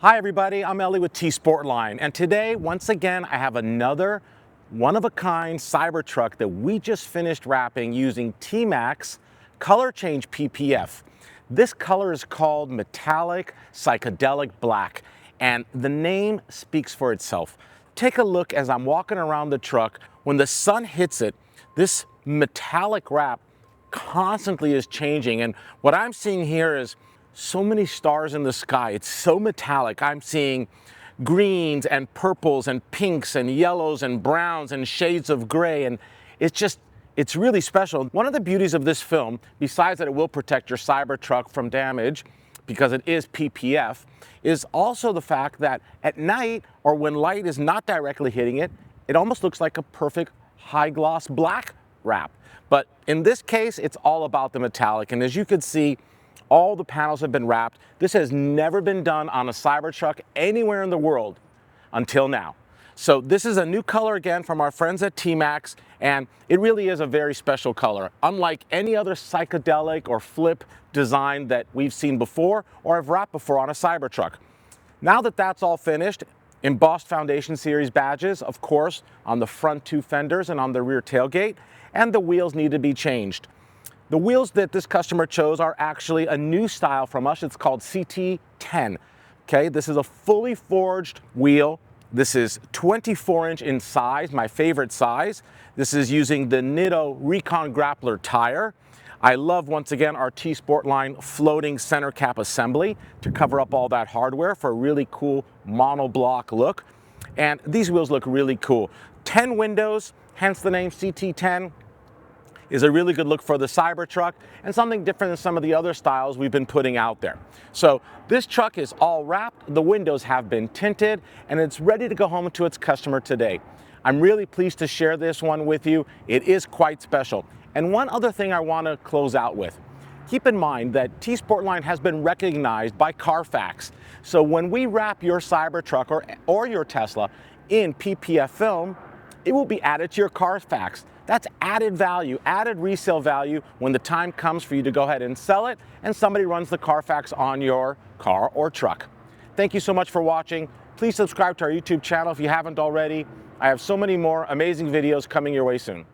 Hi everybody, I'm Ellie with T-sportline, and today, once again, I have another one-of-a-kind Cybertruck that we just finished wrapping using TMaxx color change PPF. This color is called Metallic Psychedelic Black, and the name speaks for itself. Take a look as I'm walking around the truck. When the sun hits it, this metallic wrap constantly is changing, and what I'm seeing here is so many stars in the sky. It's so metallic. I'm seeing greens and purples and pinks and yellows and browns and shades of gray, and it's really special. One of the beauties of this film, besides that it will protect your Cybertruck from damage because it is PPF, is also the fact that at night or when light is not directly hitting it, it almost looks like a perfect high gloss black wrap. But in this case, it's all about the metallic, and as you can see, all the panels have been wrapped. This has never been done on a Cybertruck anywhere in the world until now. So this is a new color again from our friends at TMaxx, and it really is a very special color. Unlike any other psychedelic or flip design that we've seen before or have wrapped before on a Cybertruck. Now that that's all finished, embossed Foundation Series badges, of course, on the front two fenders and on the rear tailgate, and the wheels need to be changed. The wheels that this customer chose are actually a new style from us. It's called CT10. Okay, this is a fully forged wheel. This is 24-inch in size, my favorite size. This is using the Nitto Recon Grappler tire. I love, once again, our T-sportline floating center cap assembly to cover up all that hardware for a really cool monoblock look. And these wheels look really cool. 10 windows, hence the name CT10. Is a really good look for the Cybertruck and something different than some of the other styles we've been putting out there. So this truck is all wrapped, the windows have been tinted, and it's ready to go home to its customer today. I'm really pleased to share this one with you. It is quite special. And one other thing I want to close out with. Keep in mind that T-sportline has been recognized by Carfax. So when we wrap your Cybertruck or your Tesla in PPF film, it will be added to your Carfax. That's added value, added resale value when the time comes for you to go ahead and sell it and somebody runs the Carfax on your car or truck. Thank you so much for watching. Please subscribe to our YouTube channel if you haven't already. I have so many more amazing videos coming your way soon.